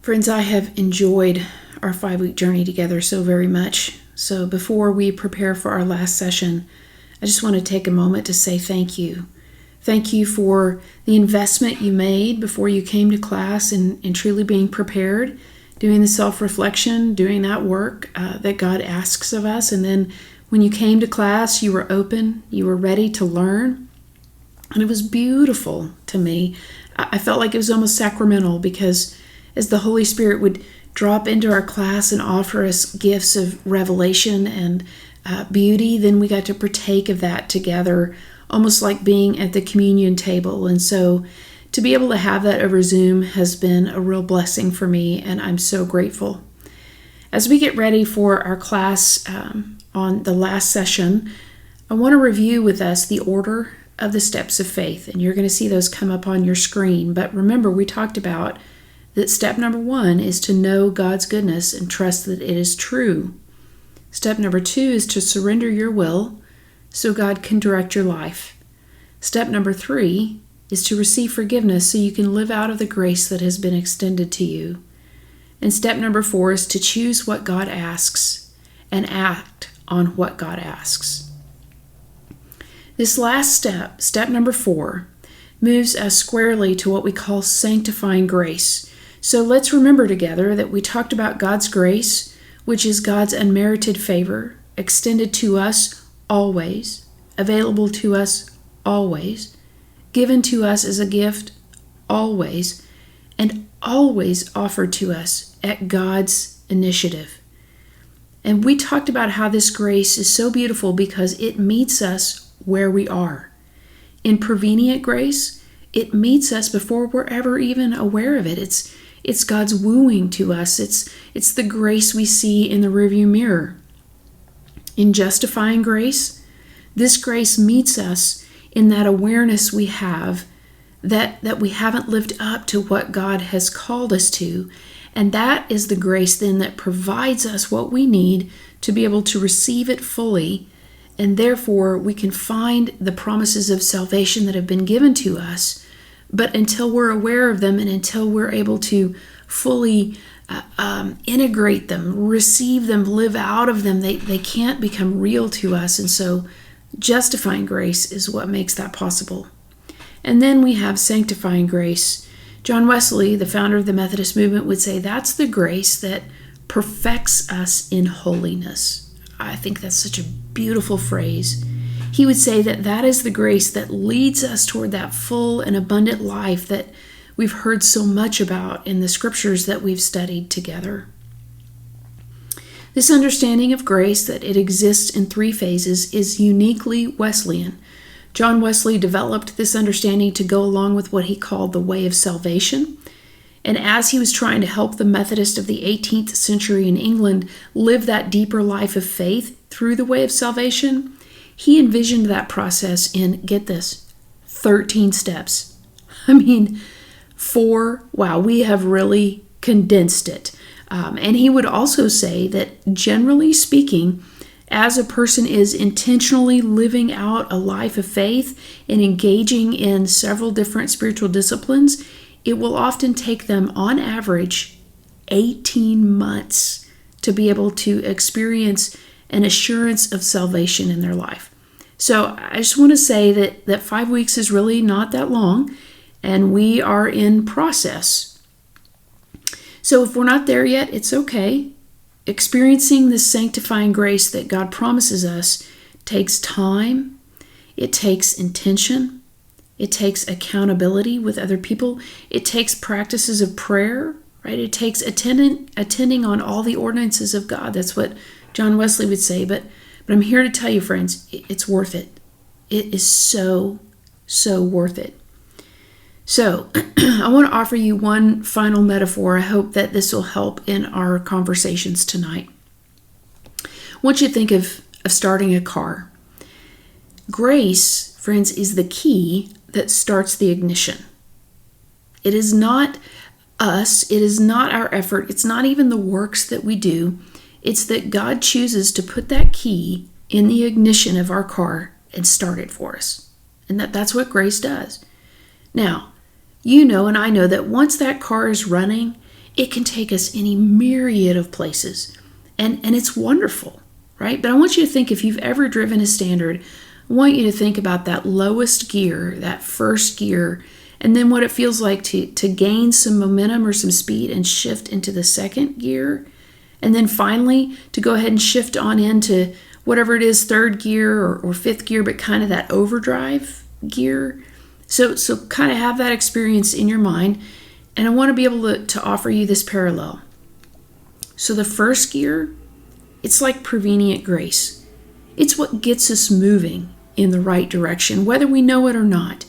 Friends, I have enjoyed our 5-week journey together so very much. So before we prepare for our last session, I just want to take a moment to say thank you. Thank you for the investment you made before you came to class and truly being prepared, doing the self-reflection, doing that work that God asks of us. And then when you came to class, you were open, you were ready to learn. And it was beautiful to me. I felt like it was almost sacramental because as the Holy Spirit would drop into our class and offer us gifts of revelation and beauty, then we got to partake of that together, almost like being at the communion table. And so to be able to have that over Zoom has been a real blessing for me, and I'm so grateful. As we get ready for our class on the last session, I want to review with us the order of the steps of faith, and you're going to see those come up on your screen. But remember, we talked about that step number 1 is to know God's goodness and trust that it is true. Step number 2 is to surrender your will so God can direct your life. Step number 3 is to receive forgiveness so you can live out of the grace that has been extended to you. And step number 4 is to choose what God asks and act on what God asks. This last step, step number 4, moves us squarely to what we call sanctifying grace. So let's remember together that we talked about God's grace, which is God's unmerited favor, extended to us always, available to us always, given to us as a gift always, and always offered to us at God's initiative. And we talked about how this grace is so beautiful because it meets us where we are. In prevenient grace, it meets us before we're ever even aware of it. It's God's wooing to us. It's the grace we see in the rearview mirror. In justifying grace, this grace meets us in that awareness we have that we haven't lived up to what God has called us to. And that is the grace then that provides us what we need to be able to receive it fully. And therefore, we can find the promises of salvation that have been given to us. But until we're aware of them and until we're able to fully integrate them, receive them, live out of them, they can't become real to us. And so justifying grace is what makes that possible. And then we have sanctifying grace. John Wesley, the founder of the Methodist movement, would say that's the grace that perfects us in holiness. I think that's such a beautiful phrase. He would say that is the grace that leads us toward that full and abundant life that we've heard so much about in the scriptures that we've studied together. This understanding of grace, that it exists in 3 phases, is uniquely Wesleyan. John Wesley developed this understanding to go along with what he called the way of salvation. And as he was trying to help the Methodists of the 18th century in England live that deeper life of faith through the way of salvation, he envisioned that process in, get this, 13 steps. I mean, we have really condensed it. And he would also say that generally speaking, as a person is intentionally living out a life of faith and engaging in several different spiritual disciplines, it will often take them on average 18 months to be able to experience an assurance of salvation in their life. So I just want to say that 5 weeks is really not that long, and we are in process. So if we're not there yet, it's okay. Experiencing this sanctifying grace that God promises us takes time, it takes intention, it takes accountability with other people, it takes practices of prayer, right? It takes attending on all the ordinances of God. That's what John Wesley would say, but I'm here to tell you, friends, it's worth it. It is so, so worth it. So I want to offer you one final metaphor. I hope that this will help in our conversations tonight. I want you to think of starting a car. Grace, friends, is the key that starts the ignition. It is not us. It is not our effort. It's not even the works that we do. It's that God chooses to put that key in the ignition of our car and start it for us. And that's what grace does. Now, you know and I know that once that car is running It can take us any myriad of places, and it's wonderful, right? But I want you to think, if you've ever driven a Standard, I want you to think about that lowest gear, that first gear, and then what it feels like to gain some momentum or some speed and shift into the second gear. And then finally to go ahead and shift on into whatever it is, third gear or fifth gear, but kind of that overdrive gear. So kind of have that experience in your mind. And I want to be able to offer you this parallel. So the first gear, it's like prevenient grace. It's what gets us moving in the right direction, whether we know it or not.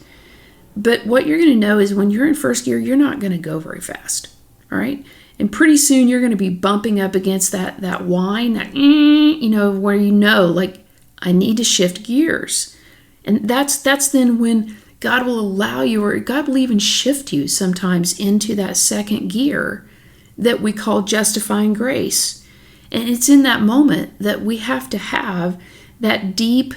But what you're going to know is when you're in first gear, you're not going to go very fast, all right? And pretty soon you're going to be bumping up against that whine, where like, I need to shift gears. And that's then when God will allow you, or God will even shift you sometimes into that second gear that we call justifying grace. And it's in that moment that we have to have that deep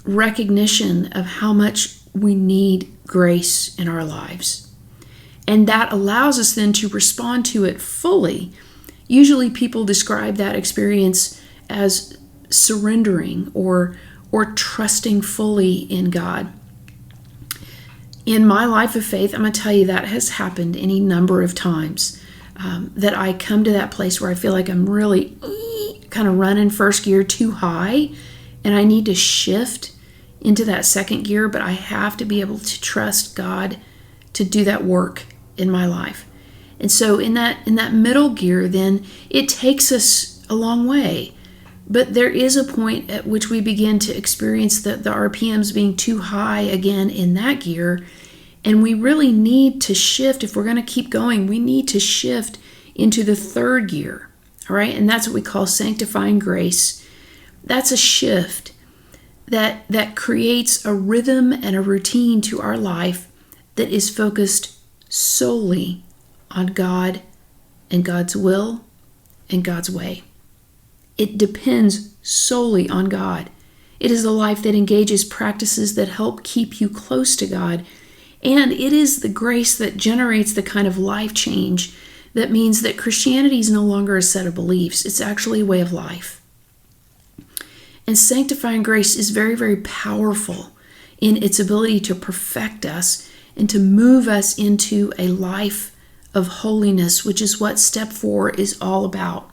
recognition of how much we need grace in our lives. And that allows us then to respond to it fully. Usually people describe that experience as surrendering or trusting fully in God. In my life of faith, I'm going to tell you that has happened any number of times, that I come to that place where I feel like I'm really kind of running first gear too high, and I need to shift into that second gear, but I have to be able to trust God to do that work in my life. And so in that middle gear, then it takes us a long way. But there is a point at which we begin to experience the RPMs being too high again in that gear. And we really need to shift. If we're going to keep going, we need to shift into the third gear. All right. And that's what we call sanctifying grace. That's a shift that creates a rhythm and a routine to our life that is focused solely on God and God's will and God's way. It depends solely on God. It is a life that engages practices that help keep you close to God. And it is the grace that generates the kind of life change that means that Christianity is no longer a set of beliefs. It's actually a way of life. And sanctifying grace is very, very powerful in its ability to perfect us and to move us into a life of holiness, which is what step 4 is all about.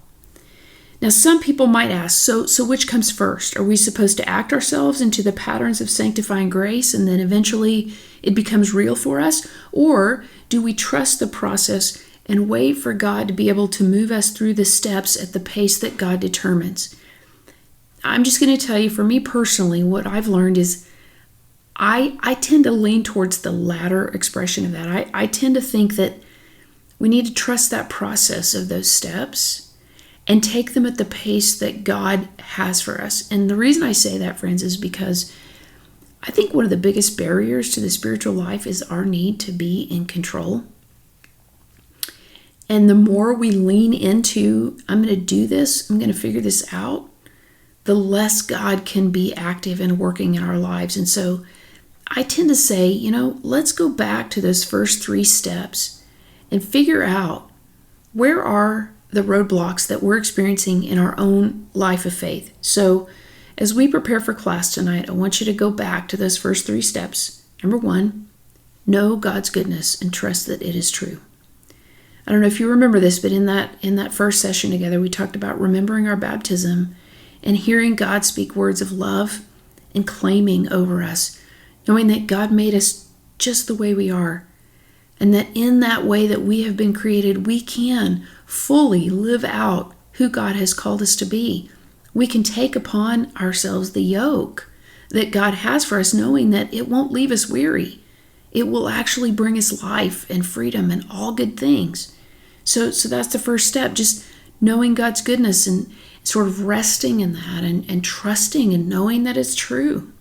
Now, some people might ask, so which comes first? Are we supposed to act ourselves into the patterns of sanctifying grace and then eventually it becomes real for us? Or do we trust the process and wait for God to be able to move us through the steps at the pace that God determines? I'm just going to tell you, for me personally, what I've learned is I tend to lean towards the latter expression of that. I tend to think that we need to trust that process of those steps and take them at the pace that God has for us. And the reason I say that, friends, is because I think one of the biggest barriers to the spiritual life is our need to be in control. And the more we lean into, I'm going to do this, I'm going to figure this out, the less God can be active and working in our lives. And so I tend to say, let's go back to those first 3 steps and figure out where are the roadblocks that we're experiencing in our own life of faith. So as we prepare for class tonight, I want you to go back to those first 3 steps. Number 1, know God's goodness and trust that it is true. I don't know if you remember this, but in that first session together, we talked about remembering our baptism and hearing God speak words of love and claiming over us, knowing that God made us just the way we are, and that in that way that we have been created, we can fully live out who God has called us to be. We can take upon ourselves the yoke that God has for us, knowing that it won't leave us weary. It will actually bring us life and freedom and all good things. So that's the first step, just knowing God's goodness and sort of resting in that and trusting and knowing that it's true.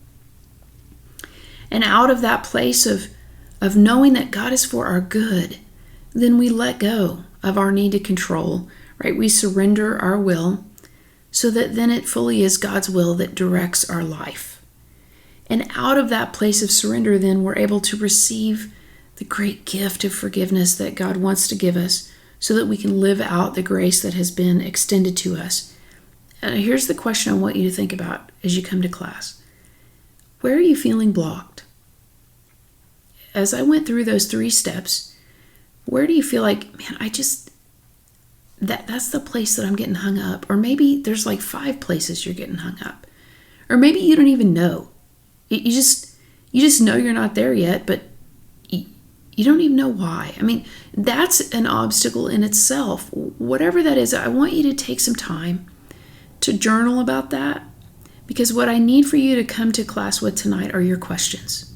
And out of that place of knowing that God is for our good, then we let go of our need to control, right? We surrender our will so that then it fully is God's will that directs our life. And out of that place of surrender, then we're able to receive the great gift of forgiveness that God wants to give us so that we can live out the grace that has been extended to us. Here's the question I want you to think about as you come to class. Where are you feeling blocked? As I went through those 3 steps, where do you feel like, man, that's the place that I'm getting hung up? Or maybe there's like 5 places you're getting hung up. Or maybe you don't even know. You just know you're not there yet, but you don't even know why. I mean, that's an obstacle in itself. Whatever that is, I want you to take some time to journal about that, because what I need for you to come to class with tonight are your questions.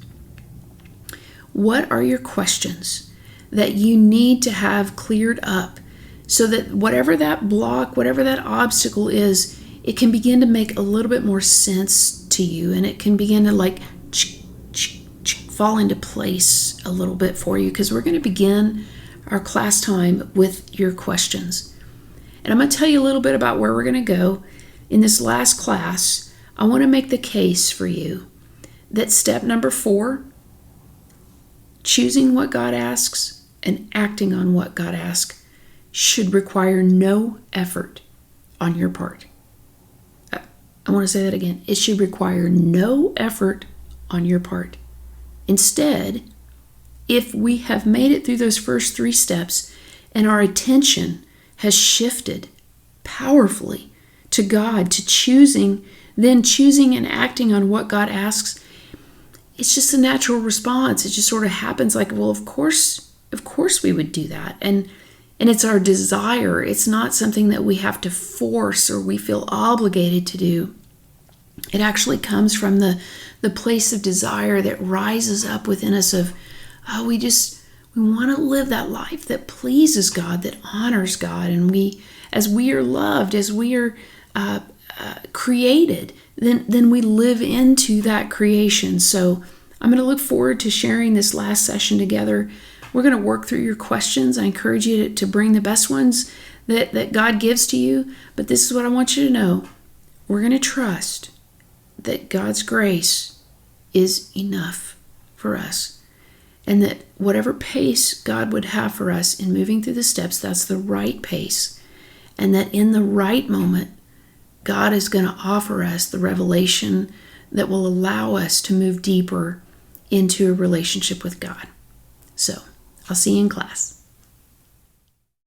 What are your questions that you need to have cleared up so that whatever that block, whatever that obstacle is, it can begin to make a little bit more sense to you, and it can begin to fall into place a little bit for you, because we're going to begin our class time with your questions. And I'm going to tell you a little bit about where we're going to go. In this last class, I want to make the case for you that step number 4, choosing what God asks and acting on what God asks, should require no effort on your part. I want to say that again. It should require no effort on your part. Instead, if we have made it through those first 3 steps and our attention has shifted powerfully to God, to choosing and acting on what God asks, it's just a natural response. It just sort of happens like, well, of course we would do that. And it's our desire. It's not something that we have to force or we feel obligated to do. It actually comes from the place of desire that rises up within us of, we want to live that life that pleases God, that honors God. And as we are loved, as we are created, then we live into that creation. So I'm going to look forward to sharing this last session together. We're going to work through your questions. I encourage you to bring the best ones that God gives to you. But this is what I want you to know. We're going to trust that God's grace is enough for us, and that whatever pace God would have for us in moving through the steps, that's the right pace, and that in the right moment, God is going to offer us the revelation that will allow us to move deeper into a relationship with God. So, I'll see you in class.